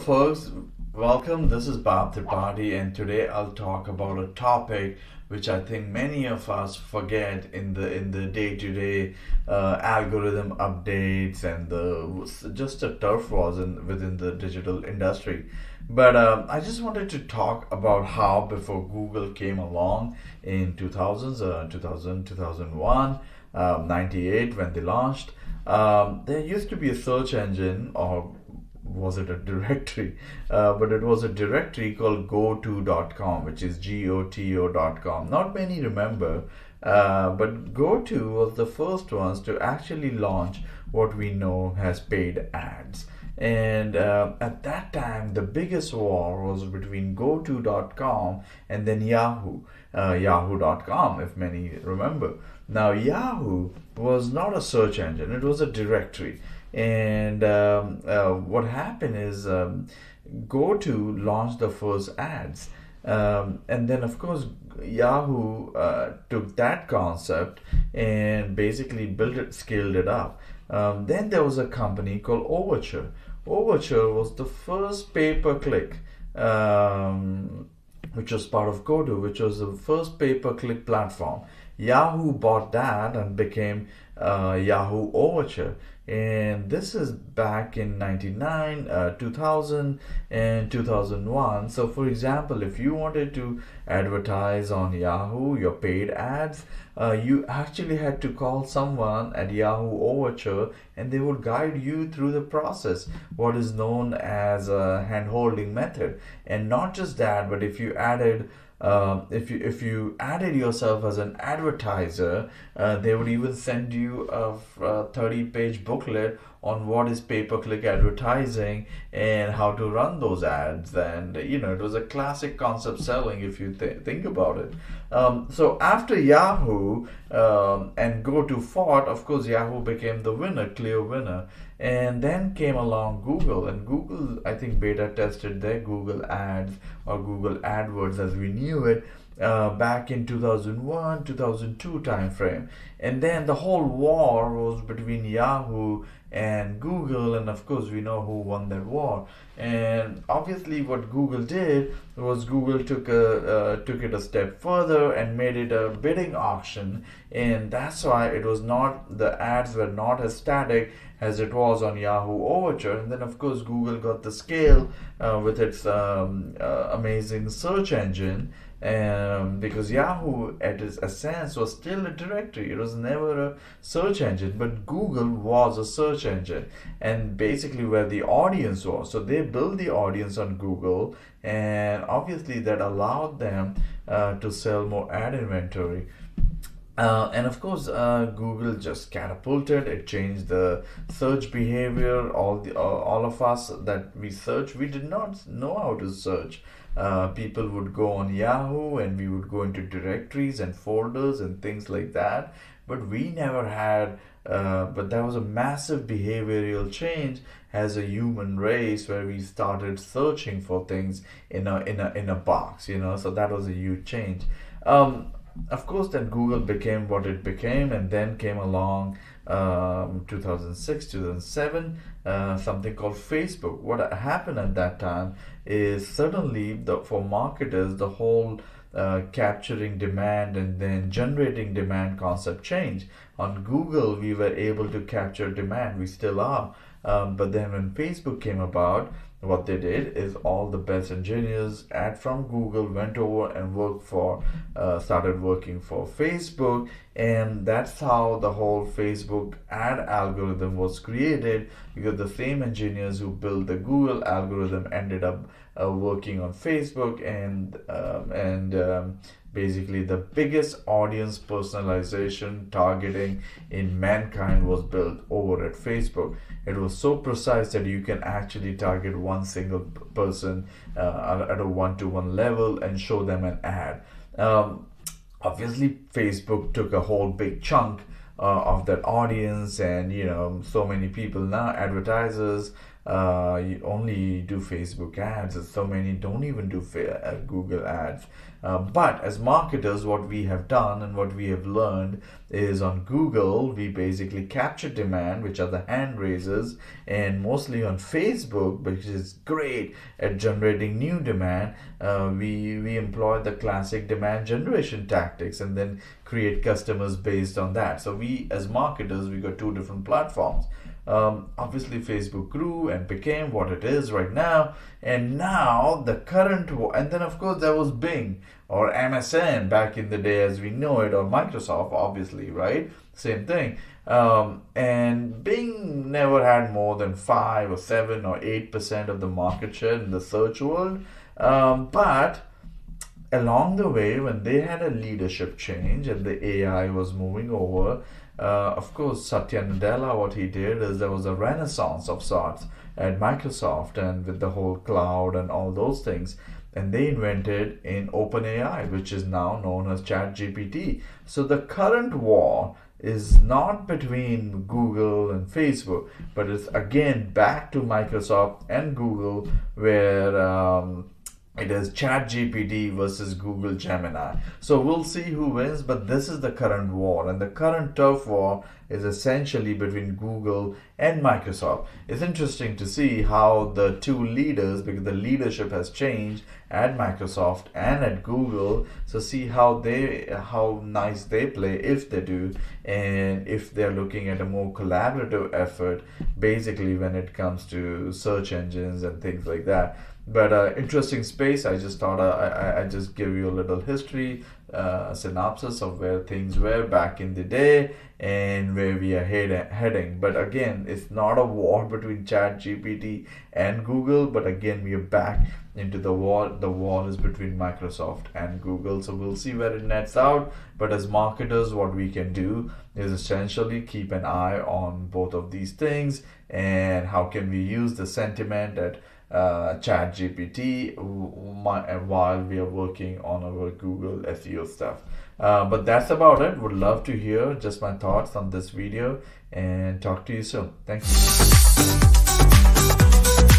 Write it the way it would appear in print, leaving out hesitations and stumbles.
folks, welcome. This is Bob Tripathi, and today I'll talk about a topic which I think many of us forget in the day-to-day algorithm updates and the just a turf was within the digital industry. But I just wanted to talk about how before Google came along in 2000s, 98 when they launched. There used to be a search engine, or was it a directory? But it was a directory called goto.com, which is goto.com. Not many remember, but GoTo was the first ones to actually launch what we know as paid ads. And at that time, the biggest war was between goto.com and then Yahoo, yahoo.com, if many remember. Now, Yahoo was not a search engine, it was a directory. And what happened is GoTo launched the first ads. And then, of course, Yahoo took that concept and basically built it, scaled it up. Then there was a company called Overture. Overture was the first pay-per-click, which was part of GoTo, which was the first pay-per-click platform. Yahoo bought that and became Yahoo Overture. And this is back in 99, 2000, and 2001. So, for example, if you wanted to advertise on Yahoo, your paid ads, you actually had to call someone at Yahoo Overture and they would guide you through the process, what is known as a hand-holding method. And not just that, but if you added if you added yourself as an advertiser, they would even send you a 30-page booklet on what is pay-per-click advertising and how to run those ads. And it was a classic concept selling if you think about it. So after Yahoo and GoTo fought, of course, Yahoo became the winner, clear winner. And then came along Google, and Google, I think, beta tested their Google Ads or Google AdWords as we knew it back in 2001, 2002 timeframe. And then the whole war was between Yahoo and Google, and of course we know who won that war. And obviously what Google did was Google took it a step further and made it a bidding auction, and that's why it was not, the ads were not as static as it was on Yahoo Overture. And then of course Google got the scale with its amazing search engine, because Yahoo at its essence was still a directory. It was never a search engine, but Google was a search engine, and basically where the audience was. So they built the audience on Google, and obviously that allowed them to sell more ad inventory. And of course, Google just catapulted. It changed the search behavior. All of us that we search, we did not know how to search. People would go on Yahoo, and we would go into directories and folders and things like that. But we never had. But there was a massive behavioral change as a human race, where we started searching for things in a box. So that was a huge change. Of course, then Google became what it became, and then came along 2006, 2007, something called Facebook. What happened at that time is suddenly, for marketers, the whole capturing demand and then generating demand concept changed. On Google, we were able to capture demand, we still are. But then when Facebook came about, what they did is all the best engineers from Google went over and started working for Facebook, and that's how the whole Facebook ad algorithm was created, because the same engineers who built the Google algorithm ended up working on Facebook, and basically the biggest audience personalization targeting in mankind was built over at Facebook. It was so precise that you can actually target one single person at a one-to-one level and show them an ad. Obviously, Facebook took a whole big chunk of that audience, and so many people now, advertisers, you only do Facebook ads, and so many don't even do Google ads. But as marketers, what we have done and what we have learned is on Google, we basically capture demand, which are the hand raisers, and mostly on Facebook, which is great at generating new demand, we employ the classic demand generation tactics and then create customers based on that. So we, as marketers, we got two different platforms. Obviously, Facebook grew and became what it is right now, and now the current, and then of course there was Bing or MSN back in the day as we know it, or Microsoft, obviously, right? Same thing. And Bing never had more than 5 or 7 or 8% of the market share in the search world, but along the way, when they had a leadership change and the AI was moving over, of course, Satya Nadella, what he did is there was a renaissance of sorts at Microsoft, and with the whole cloud and all those things. And they invented in OpenAI, which is now known as ChatGPT. So the current war is not between Google and Facebook, but it's again back to Microsoft and Google, where it is ChatGPT versus Google Gemini. So we'll see who wins, but this is the current war, and the current turf war is essentially between Google and Microsoft. It's interesting to see how the two leaders, because the leadership has changed at Microsoft and at Google, so see how nice they play, if they do, and if they're looking at a more collaborative effort, basically when it comes to search engines and things like that. But interesting space. I just thought I just give you a little history, synopsis of where things were back in the day and where we are heading. But again, it's not a war between ChatGPT and Google, but again, we are back into the war. The war is between Microsoft and Google. So we'll see where it nets out. But as marketers, what we can do is essentially keep an eye on both of these things, and how can we use the sentiment at ChatGPT while we are working on our Google SEO stuff. But that's about it. Would love to hear just my thoughts on this video, and talk to you soon. Thank you.